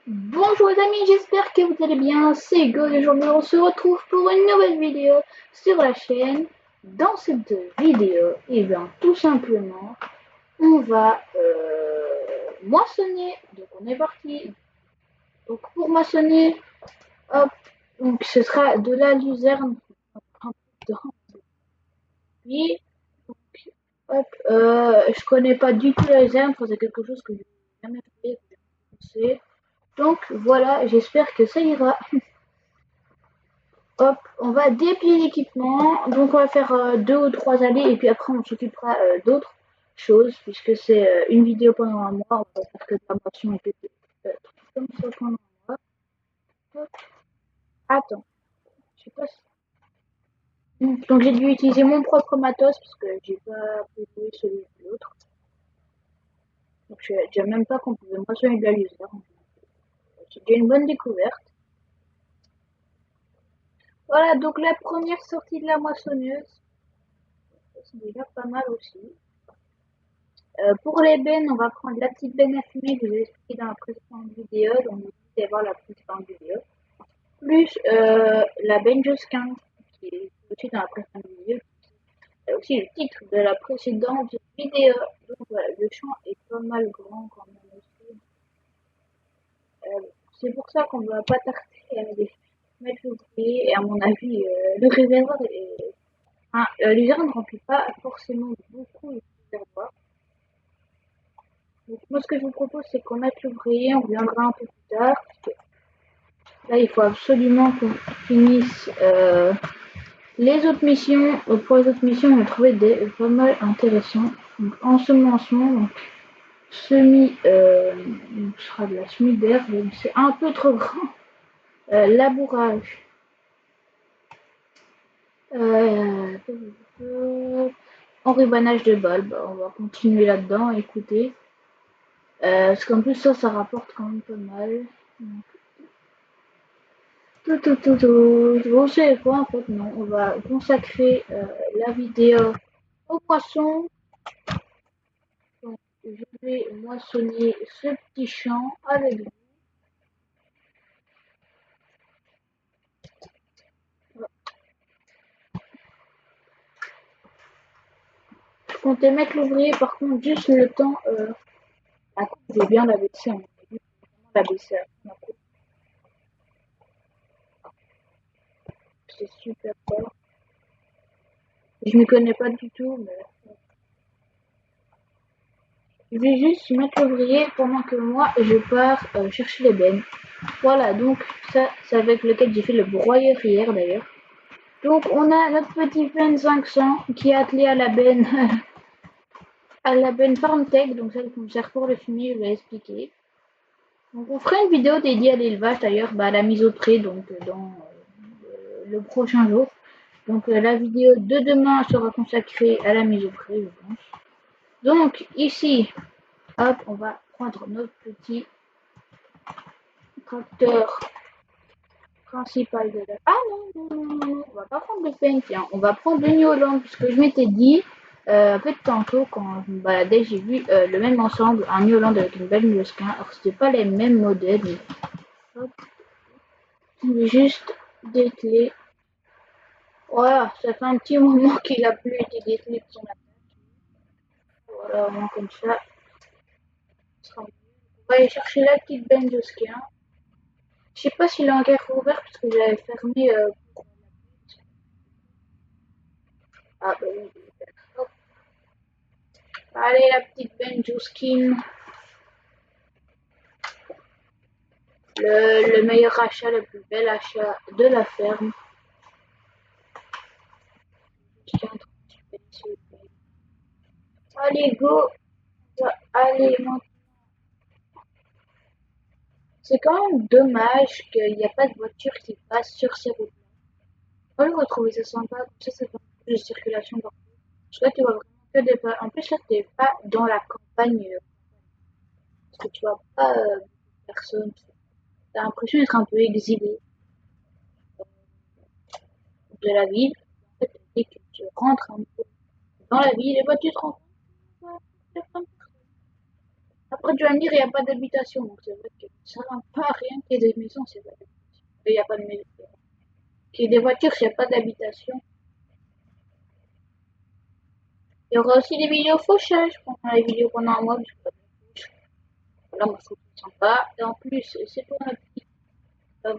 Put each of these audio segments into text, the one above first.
Bonjour les amis, j'espère que vous allez bien, c'est Go et aujourd'hui on se retrouve pour une nouvelle vidéo sur la chaîne. Dans cette vidéo, et bien tout simplement, on va moissonner. Donc on est parti. Donc pour moissonner, hop, donc ce sera de la luzerne. Puis, hop, je connais pas du tout la luzerne, c'est quelque chose que j'ai jamais fait, que j'ai jamais pensé. Donc voilà, j'espère que ça ira. Hop, on va déplier l'équipement. Donc on va faire deux ou trois allées et puis après on s'occupera d'autres choses puisque c'est une vidéo pendant un mois. On va faire que de la motion et puis comme ça pendant un mois. Hop. Attends, je sais pas si... Donc j'ai dû utiliser mon propre matos parce que j'ai pas pu jouer celui de l'autre. Donc je savais déjà même pas qu'on pouvait moissonner de la luzerne. C'est déjà une bonne découverte. Voilà, donc la première sortie de la moissonneuse, c'est déjà pas mal aussi. Pour les bennes, on va prendre la petite benne à fumer que je vous ai expliqué dans la précédente vidéo, donc vous pouvez voir la précédente vidéo, plus la benne Josquin, qui est aussi dans la précédente vidéo, c'est aussi le titre de la précédente vidéo. Donc voilà, le champ est pas mal grand quand même aussi. C'est pour ça qu'on ne va pas tarder à mettre l'ouvrier, et à mon avis, le réservoir est... Hein, l'usine ne remplit pas forcément beaucoup le réservoir. Donc moi ce que je vous propose c'est qu'on mette l'ouvrier, on reviendra un peu plus tard. Parce que là il faut absolument qu'on finisse les autres missions. Pour les autres missions on a trouvé des pas mal intéressants. Donc ensemencement, donc semi ce sera de la semis d'herbe, c'est un peu trop grand. Labourage. Euh, Enrubanage de bulbes, on va continuer là-dedans, écoutez. Parce qu'en plus ça rapporte quand même pas mal. Bon, c'est quoi en fait? Non, on va consacrer la vidéo au poisson. Donc, je vais moissonner ce petit champ avec vous. Je comptais mettre l'ouvrier par contre juste le temps. La coupe, je vais bien la baisser. On va la baisser à fond, la coupe. C'est super fort. Je m'y connais pas du tout, mais je vais juste mettre l'ouvrier pendant que moi je pars chercher les bennes. Voilà, donc ça c'est avec lequel j'ai fait le broyeur hier d'ailleurs. Donc on a notre petit Ben 500 qui est attelé à la benne à la benne FarmTech, donc celle qu'on sert pour le fumier, je vais expliquer. Donc on fera une vidéo dédiée à l'élevage d'ailleurs, à la mise au pré, donc dans le prochain jour. Donc la vidéo de demain sera consacrée à la mise au pré, je pense. Donc ici, hop, on va prendre notre petit tracteur principal de la... Ah non, on va pas prendre le pen, tiens, on va prendre le New Holland, puisque je m'étais dit, un peu de tantôt, quand je me baladais, j'ai vu le même ensemble, un New Holland avec une belle Musquin. Alors c'était pas les mêmes modèles, mais hop, juste dételer. Voilà, ça fait un petit moment qu'il a plus été dételé de son attaque. Voilà, au moins comme ça. On va aller chercher la petite benne de ski. Je sais pas s'il est encore ouvert parce que j'avais fermé. Ah bah oui. Hop. Allez la petite Benjuskin. Le meilleur achat, le plus bel achat de la ferme. Allez go. Allez. C'est quand même dommage qu'il n'y a pas de voiture qui passe sur ces routes. Moi je retrouve ça sympa. Comme ça fait plus de circulation partout. Parce que là tu vois vraiment que des pas. En plus là t'es pas dans la campagne. Parce que tu vois pas personne. T'as l'impression d'être un peu exilé de la ville. En fait, dès que tu rentres un peu dans la ville, et bah, tu te rends compte que Après, tu vas me dire, il n'y a pas d'habitation. Donc, c'est vrai que ça n'a pas rien qu'il y ait des maisons, c'est vrai. Il n'y a pas de maison. Qu'il y ait des voitures, s'il n'y a pas d'habitation. Il y aura aussi des vidéos fauchage pendant les vidéos pendant un mois. Voilà, moi, je trouve ça sympa. Et en plus, c'est pour notre petite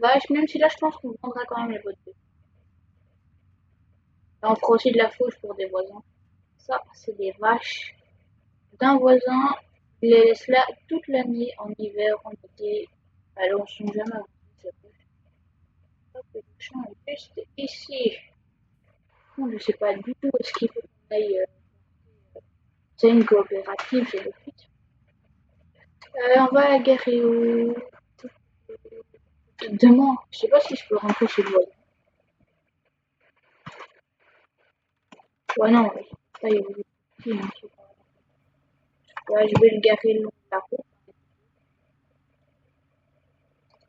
vache. Même si là, je pense qu'on vendra quand même les bottes de. Et on fera aussi de la fauche pour des voisins. Ça, c'est des vaches d'un voisin. Il les laisse là toute l'année, en hiver, en été. Alors, on ne sont jamais à hop, le champ est juste ici. Bon, je sais pas du tout où est-ce qu'il faut qu'on aille. C'est une coopérative, c'est le but. On va à la gare et où demain, je sais pas si je peux rentrer chez le voisin. Ouais, non, ouais. Ça, il y a des petits, hein, je sais pas. Ouais, je vais le garer le long de la route.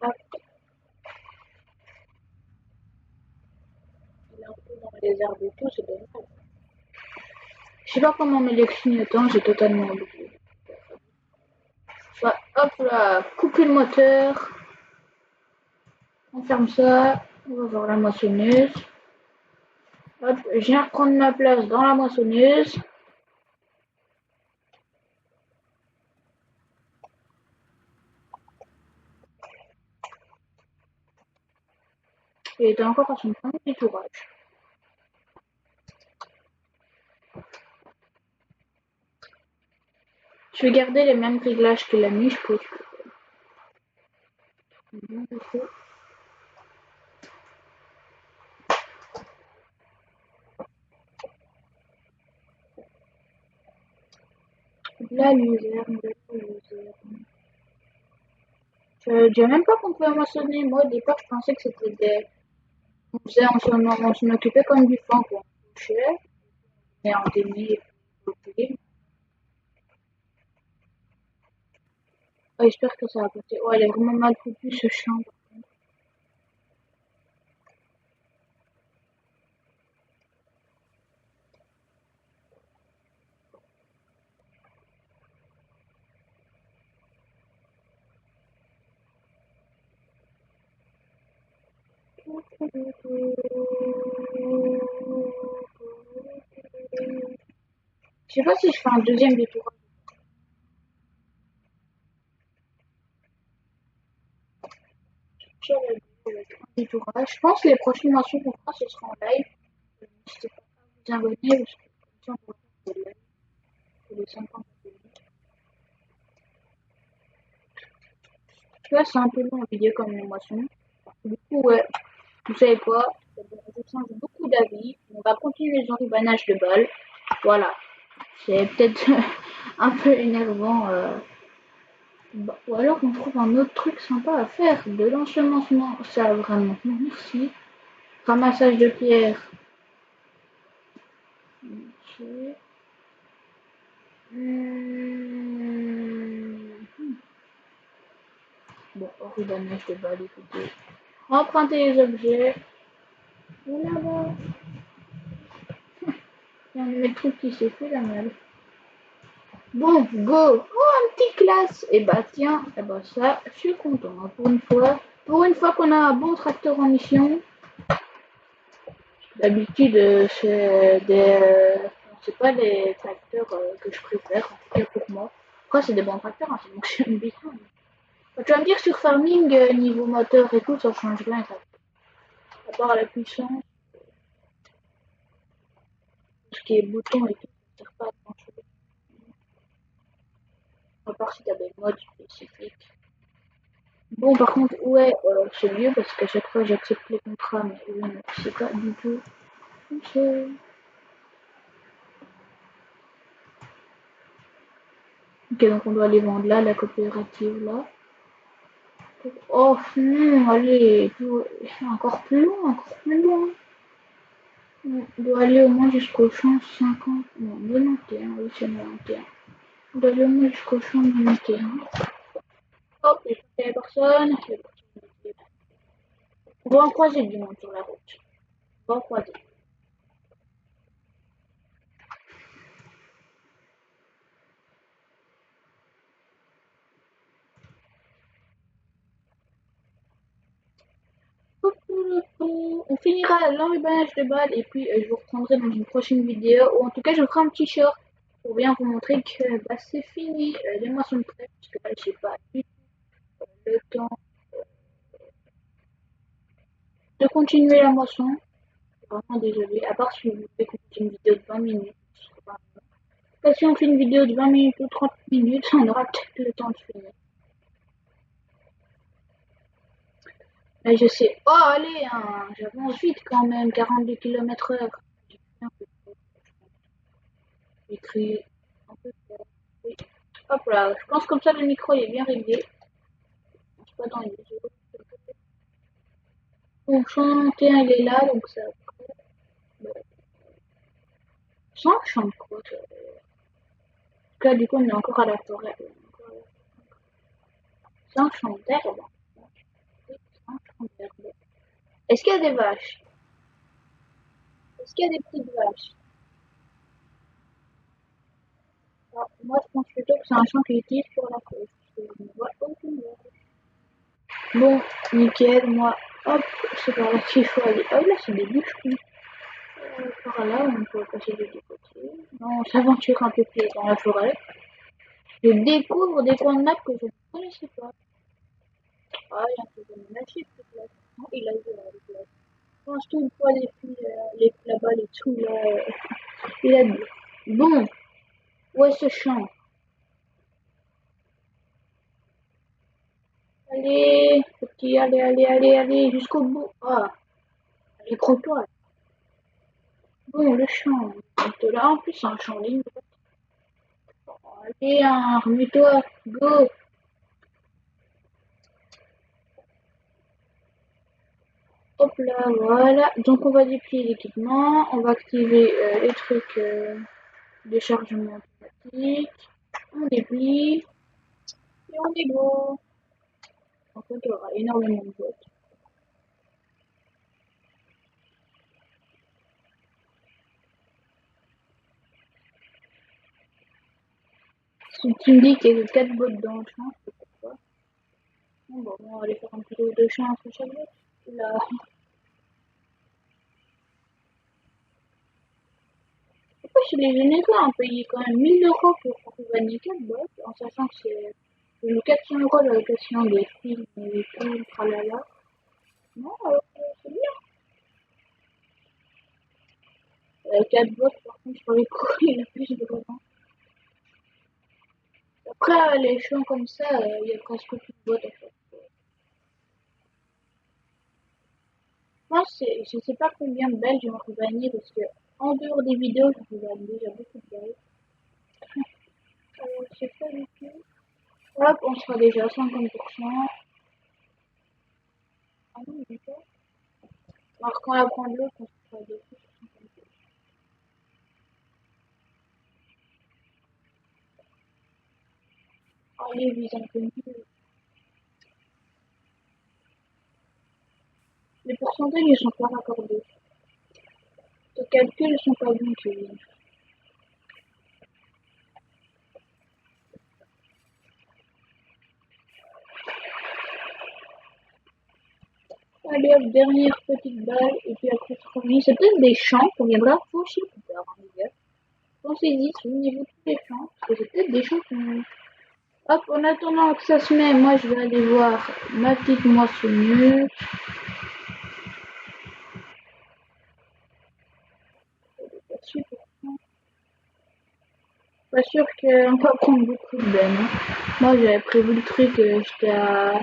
Hop, il est un peu dans les arbres et tout, c'est dommage. Je sais pas comment met les clignotants, j'ai totalement oublié. Ouais, hop là, couper le moteur. On ferme ça. On va voir la moissonneuse. Hop, je viens prendre ma place dans la moissonneuse. Il était encore à son premier tourage. Je vais garder les mêmes réglages que la nuit, je pense. La luzerne, la luzerne. Je dirais même pas qu'on pouvait moissonner. Moi, au départ, je pensais que c'était des. On s'en occupait comme du fan, quoi. On couchait, et on donnait les. Oh, j'espère que ça va passer. Ouais, elle est vraiment mal foutue, ce champ. Je sais pas si je fais un deuxième détour. Je pense que les prochaines mentions qu'on fera, ce sera en live. N'hésitez pas à vous abonner, parce que comme ça, on va faire des lives pour les 50 abonnés. Là, c'est un peu long en vidéo comme une moisson. Du coup, ouais, vous savez quoi? Je change beaucoup d'avis. On va continuer les enrubanages de balles. Voilà. C'est peut-être un peu énervant. Ou alors on trouve un autre truc sympa à faire. De l'ensemencement, ça vraiment. Merci. Ramassage de pierres. Ok. Bon, enrubanage de balles, écoutez. Emprunter les objets. Et là-bas. Il y a un truc qui s'est fait la malle. Bon, go. Oh, un petit classe. Et bah tiens, et bah ça, je suis content. Hein, pour une fois. Pour une fois qu'on a un bon tracteur en mission. D'habitude, c'est des. C'est pas les tracteurs que je préfère, en tout cas pour moi. Après, c'est des bons tracteurs, hein, ça fonctionne bien. Tu vas me dire sur farming, niveau moteur et tout, ça change rien. Ça. À part la puissance, tout ce qui est bouton et tout, ça sert pas à grand chose. À part si t'as des modes spécifiques. Bon, par contre, ouais, c'est mieux parce qu'à chaque fois j'accepte les contrats, mais oui, c'est pas du tout. Ok, donc on doit les vendre là, la coopérative là. Oh non, allez, encore plus loin, encore plus loin. On doit aller au moins jusqu'au champ 50, non, 91, oui c'est 91. On doit aller au moins jusqu'au champ 91. Hop, il n'y a personne. On va en croiser du monde sur la route. On va en croiser. on finira l'enrubannage de balles et puis je vous reprendrai dans une prochaine vidéo. Ou en tout cas, je vous ferai un petit short pour bien vous montrer que bah, c'est fini les moissons de prêt. Parce que là, j'ai pas du tout le temps de continuer la moisson. Vraiment désolé. À part si vous voulez qu'on fasse une vidéo de 20 minutes. Enfin, si on fait une vidéo de 20 minutes ou 30 minutes, on aura peut-être le temps de finir. Mais je sais. Oh, allez, hein, j'avance vite quand même, 42 km/h. J'ai créé un peu de... Oui. Hop là, je pense comme ça le micro il est bien réglé. Je pense pas dans les autres. Bon, 191 il est là, donc ça. Bon. 100 chante quoi ça. Là, du coup, on est encore à la forêt. 100 chante d'herbe. 100 chante d'herbe. Est-ce qu'il y a des vaches? Est-ce qu'il y a des petites vaches? Ah, moi, je pense plutôt que c'est un champ qui utilise pour la cause. Parce que je ne vois aucune vache. Bon, nickel, moi, hop, c'est par là qu'il faut aller. Oh là, c'est des bouches. Par là, on peut passer de deux côtés. Non, on s'aventure un peu plus dans la forêt. Je découvre des coins de map que je ne connaissais pas. Ah, il y a un peu de magie, peut-être. Non, il a eu de la place. Je pense tout le poids les là-bas, les tout là. Il a dit. Bon, où est ce champ? Allez, petit, allez, allez, allez, allez, jusqu'au bout. Ah, allez, crois-toi. Bon, le champ. Donc là, en plus, c'est un champ libre. Allez, hein, remets-toi, go. Hop là, voilà. Donc on va déplier l'équipement, on va activer les trucs de chargement automatique. On déplie et on est go. En fait, il y aura énormément de votes. Si tu me dis qu'il y a que 4 bots dans le champ, c'est pourquoi. Bon, bon, on va aller faire un petit tour de champ entre chaque bot. Là. Pourquoi je les généreux en payer quand même 1000 € pour gagner 4 bots, en sachant que c'est 400 € la location des films et tout, tralala. Non, c'est bien. 4 bots, par contre, sur les courir la plus de temps. Après, les champs comme ça, il y a presque plus de bots à faire. Je sais pas combien de balles je vais gagner parce que en dehors des vidéos, je gagne déjà beaucoup de balles. Je sais pas du tout. Hop, on sera déjà à 50%. Ah non, du tout. Alors quand on va prendre l'autre, on sera de plus sur 50%. Allez, vise un peu mieux. Les pourcentages, ils sont pas raccordés. Les calculs, ils sont pas bons, Kevin. Allez hop, dernière petite balle, et puis après c'est revenu. C'est peut-être des champs qu'on viendra faucher plus tard, hein, les gars. Pensez-y, souvenez-vous de tous les champs, parce que c'est peut-être des champs qu'on... Hop, en attendant que ça se met, moi je vais aller voir ma petite moissonneuse. Pas sûr qu'on va prendre beaucoup de bennes. Hein. Moi j'avais prévu le truc, j'étais à...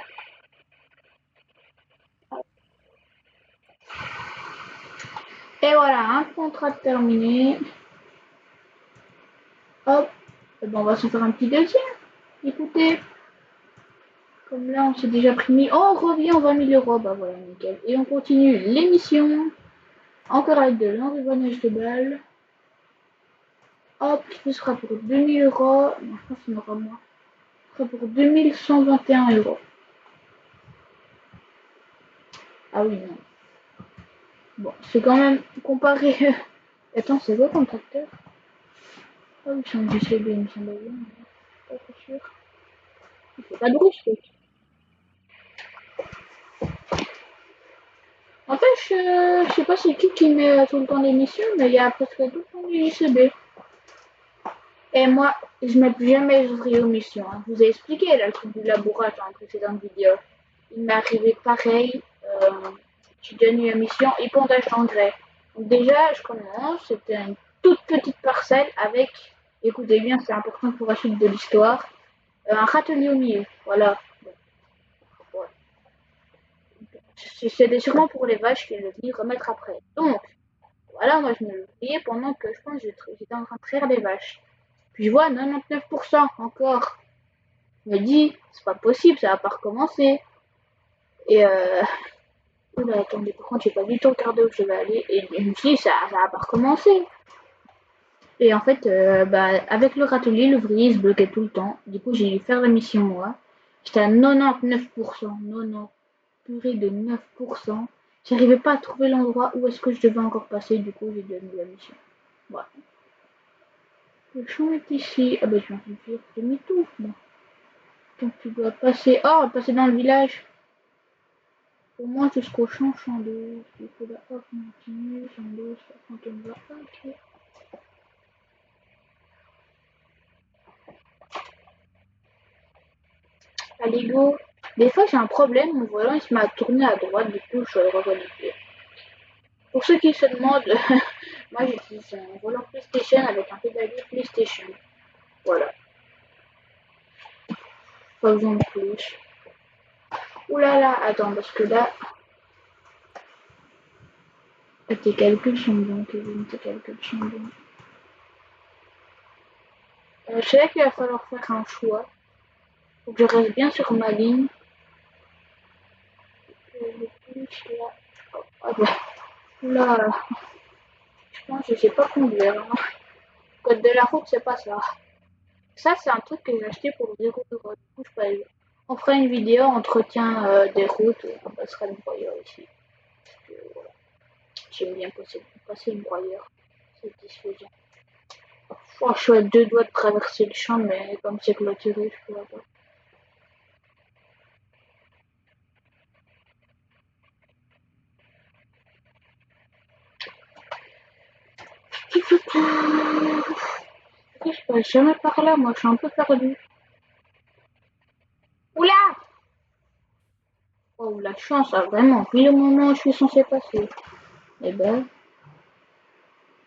Et voilà, un contrat terminé. Hop, et ben, on va se faire un petit deuxième. Écoutez, comme là on s'est déjà pris 1000, on revient aux 20 000 €. Bah voilà, nickel. Et on continue l'émission. Encore avec de l'enrubannage de balles. Hop, ce sera pour 2000 €. Non, je pense qu'il y en aura moins. Ce sera pour 2121 €. Ah oui, non. Bon, c'est quand même comparé. Attends, c'est quoi comme tracteur? Ah oui, c'est un DCB, il me semble bien. Pas trop sûr. Il fait pas de bruit, ce truc. En fait, je sais pas c'est qui met tout le temps l'émission, mais il y a presque tout le temps du JCB. Et moi, je mets plus jamais les ouvriers aux missions. Hein. Je vous ai expliqué là, le truc du labourage dans la précédente vidéo. Il m'est arrivé pareil. J'ai donné une mission épandage d'engrais. Donc déjà, je commence. C'était une toute petite parcelle avec, écoutez bien, c'est important pour la suite de l'histoire, un râtelier au milieu. Voilà. Bon, c'était sûrement pour les vaches qu'elle est venue remettre après. Donc, voilà, moi je me le voyais pendant que je pense que j'étais en train de traire les vaches. Puis je vois 99% encore. Je me dis, c'est pas possible, ça va pas recommencer. Et oula, attendez, par contre, j'ai pas du tout regardé où je vais aller. Et je me suis dit, ça va pas recommencer. Et en fait, avec le râtelier, l'ouvrier il se bloquait tout le temps. Du coup, j'ai dû faire la mission moi. J'étais à 99%, 90, purée de 9%. J'arrivais pas à trouver l'endroit où est-ce que je devais encore passer. Du coup, j'ai donné la mission. Voilà. Le champ est ici. Ah ben, je viens de faire demi-tour, moi. Donc, tu dois passer. Oh, passer dans le village. Au moins jusqu'au champ d'eau. Du coup, là, hop, on continue. Champ d'eau, ça quand on va. Ok. Allez, go. Des fois, j'ai un problème. Mon volant, il se met à tourner à droite. Du coup, je dois le revalider. Pour ceux qui se demandent, moi, j'utilise un volant PlayStation avec un pédalier PlayStation. Voilà. Pas besoin de plus. Ouh là là, attends, parce que là, tes calculs sont bons, Kevin, tes calculs sont bons. Je sais qu'il va falloir faire un choix. Faut que je reste bien sur ma ligne. Le plus là. Ah bah, là, je pense que je sais pas conduire. Hein. Code de la route, c'est pas ça. Ça, c'est un truc que j'ai acheté pour 0 €. Du coup, on fera une vidéo entretien des routes. On passera le broyeur ici. Parce que, voilà. J'aime bien passer le broyeur. C'est satisfaisant. Oh, je suis à 2 doigts de traverser le champ, mais comme c'est clôturé, je pourrais pas. Je passe jamais par là, moi je suis un peu perdu. Oula! Oh, la chance, ah, vraiment, pile au moment où je suis censé passer. Eh ben,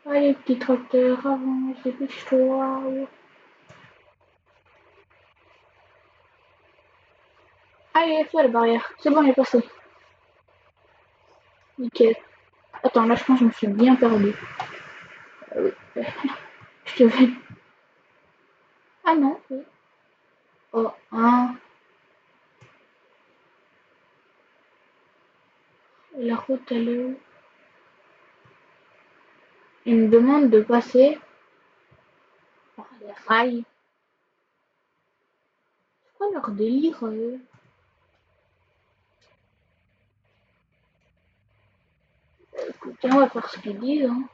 allez, petit tracteur, avance, dépêche-toi. Allez, fais la barrière. C'est bon, il est passé. Nickel. Attends, là, je pense que je me suis bien perdu. Oui. Je vais. Ah non, oui. Oh, hein. La route, elle est où? Il me demande de passer par les rails. C'est quoi leur délire, eux? Écoutez, on va faire ce qu'ils disent, hein.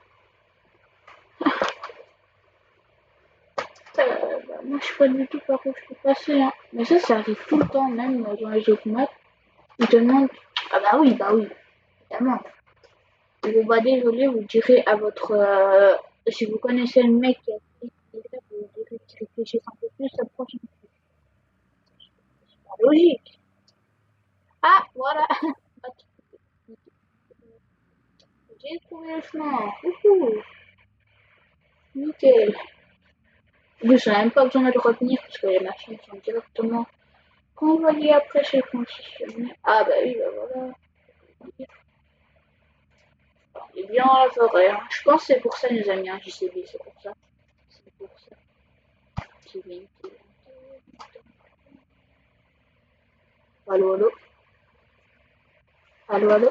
Moi, je sais pas du tout par où je peux passer, hein. Mais ça arrive tout le temps, même dans les autres maps. Ils te demandent. Ah bah oui, évidemment. Bon bah désolé, vous direz à votre... si vous connaissez le mec qui a fait ça, vous direz qu'il réfléchisse un peu plus la prochaine fois. C'est pas logique. Ah, voilà. J'ai trouvé le chemin. Wouhou. Nickel. Du coup, même pas besoin de le retenir parce que les machines sont directement renvoyées après chez le concessionnaire. Ah bah oui, bah voilà. Il est bien dans la forêt. Hein. Je pense que c'est pour ça qu'ils nous a mis un JCB, c'est pour ça. C'est pour ça. Allô, allô. Allô, allô.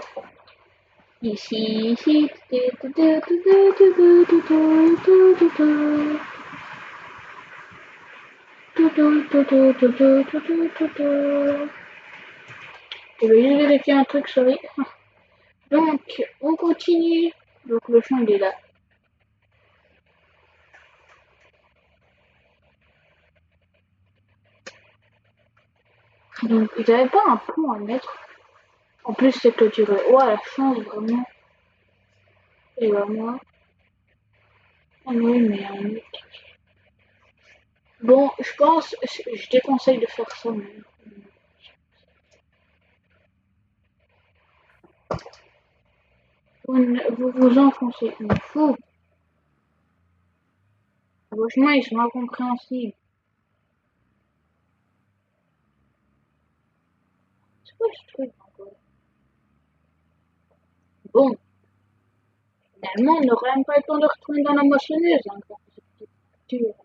Ici, ici. Je vais juste vérifier un truc, sorry. Donc, on continue. Donc, le champ, il est là. Donc, ils n'avaient pas un pont à mettre. En plus, c'est clôturé. Ouais, la chance, vraiment. Et bah, moi. Ah oui, mais bon, je pense, je déconseille de faire ça. Vous vous enfoncez. Je m'en fous. Franchement, ils sont incompréhensibles. C'est quoi ce truc encore? Bon, finalement, on n'aurait même pas le temps de retourner dans la moissonneuse encore. Cette petite culture.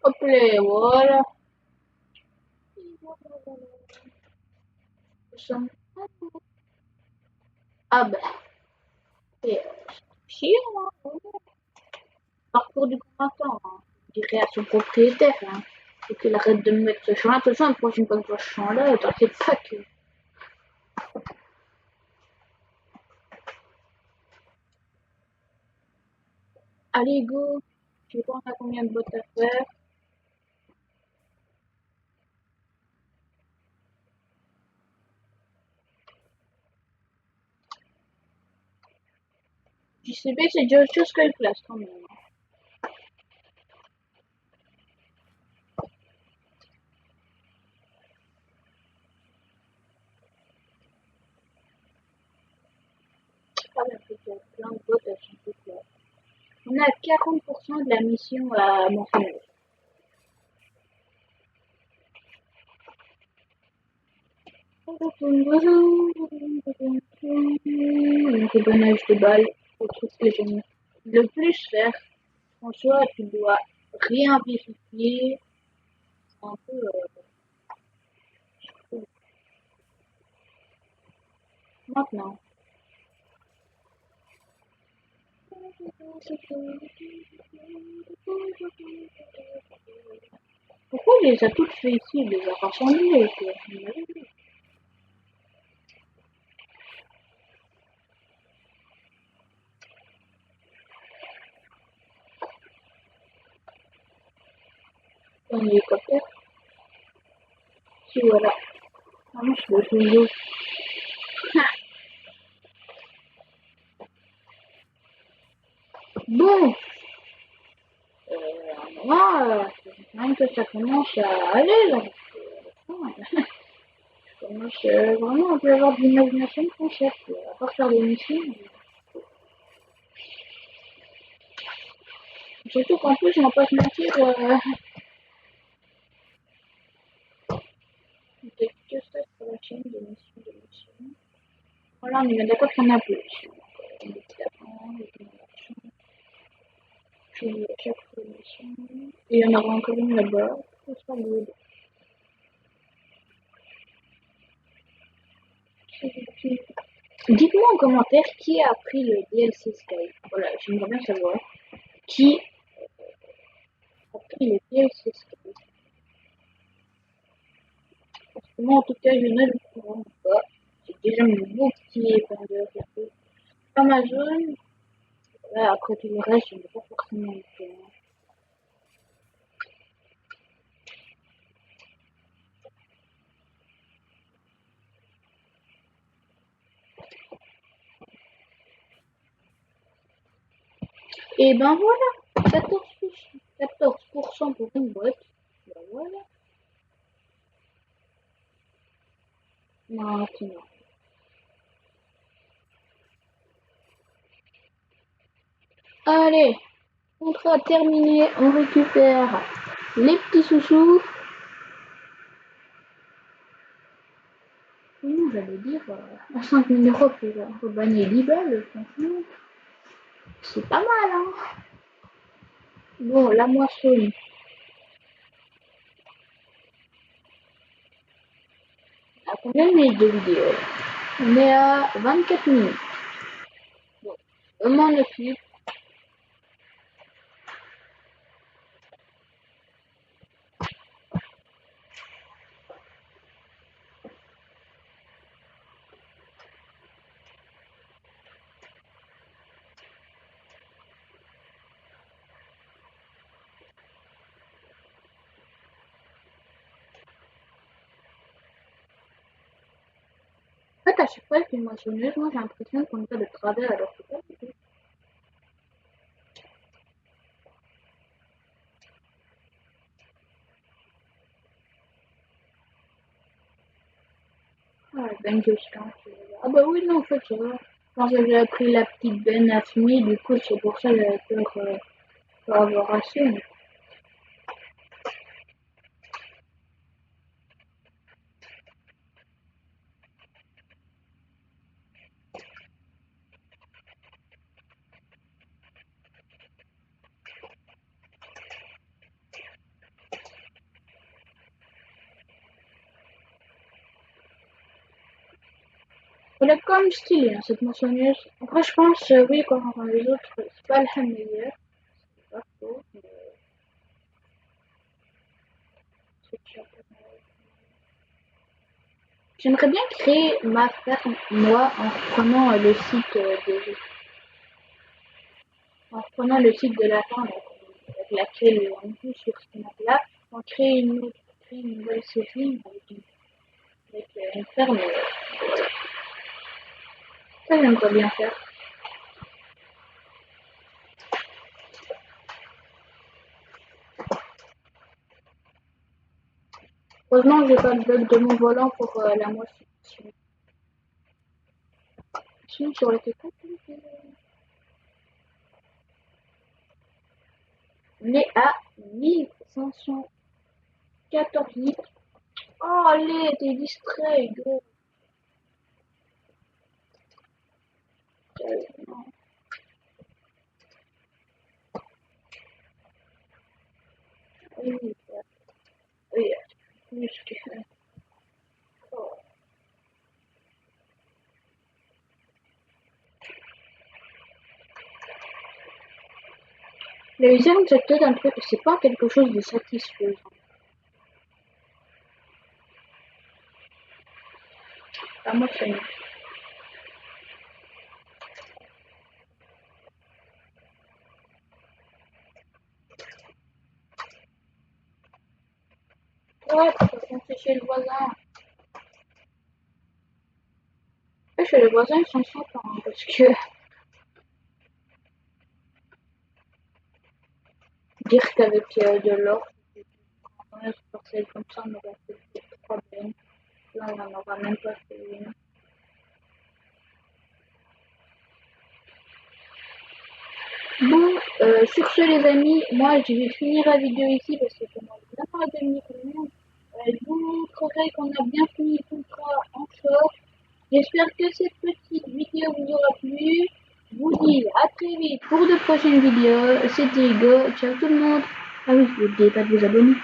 Hop là, voilà. Ah ben, c'est chiant, hein. Parcours du combattant, hein. Je dirais à son propriétaire, hein. Faut qu'il arrête de me mettre ce champ-là. De toute façon, la prochaine fois que je vois ce champ-là, t'inquiète pas que. Allez, go. Je sais pas, on a combien de bottes à faire. JCB, c'est déjà autre chose que le classe quand même. Ah, mais il y a plein de bottes à chaque fois. On a 40% de la mission à mentionner. Le donnage de balles, le truc que j'aime le plus faire. François, tu dois rien vérifier. C'est un peu. Maintenant. Pourquoi il les a toutes fait ici? Il les a rassemblées, quoi. Un hélicoptère. Si, voilà. Ah non, je veux toujours. Bon, à un moment, même que ça commence à aller, là. Je commence vraiment à peu avoir de l'imagination de concept. À part faire des missions. Surtout qu'en plus, on va pas se mentir, c'est que ça sur la chaîne de missions. Voilà, on est bien d'accord qu'il y en a plus. Médicaments, recommandations, suivi à chaque formation. Et il y en aura encore une là-bas. Ça sera good. Dites-moi en commentaire qui a pris le DLC Sky. Voilà, j'aimerais bien savoir qui a pris le DLC Sky. Parce que moi, en tout cas, je ne le prends pas. J'ai déjà mon beau petit épandeur. Amazon, là, après tout le reste, je n'ai pas forcément le temps. Et ben voilà, 14% pour une boîte. Ben voilà. Maintenant. Allez, contrat terminé, on récupère les petits sous-sous. Non, j'allais dire, à 5000 euros pour gagner 10 balles, franchement, c'est pas mal, hein. Bon, la moissonne. À combien de minutes de vidéo? On est à 24 minutes. Bon, on m'en occupe. fait, à chaque fois avec une moissonneuse, moi j'ai l'impression qu'on est pas de travers alors que pas du tout. Ah, ben jusqu'à. Ah bah oui, non, en fait, ça va. Je pense que j'ai pris la petite benne à fumier, du coup, c'est pour ça que j'avais peur de avoir assez. Elle est quand même stylée, hein, cette moissonneuse. Après, je pense, oui, comme les autres, c'est pas la meilleure. C'est pas faux, mais c'est déjà pas mal. J'aimerais bien créer ma ferme, moi, en reprenant le site en reprenant le site de la ferme avec laquelle on joue sur ce map-là, on crée une nouvelle série avec une ferme. Ça, j'aimerais bien faire. Heureusement, j'ai pas le bug de mon volant pour la moitié. Sinon, ça aurait été compliqué. On est à 1514 litres. Oh, allez, t'es distrait, gros. Non. Oui, oui, plus que. Oh. Les germes, c'est peut-être un truc, c'est pas quelque chose de satisfaisant. À moi, c'est. Ouais, tu peux compter chez le voisin. Ouais, chez le voisin, ils sont sympas, hein, parce que dire qu'avec de l'or, on a forcé comme ça, on aurait fait des problèmes. Là, on n'en aura même pas fait une. Bon, sur ce, les amis, moi, je vais finir la vidéo ici parce que ça m'a vraiment donné combien. Je vous montrerai qu'on a bien fini le contrat en short. J'espère que cette petite vidéo vous aura plu. Je vous dis à très vite pour de prochaines vidéos. C'était Hugo. Ciao tout le monde. Ah oui, n'oubliez pas de vous abonner.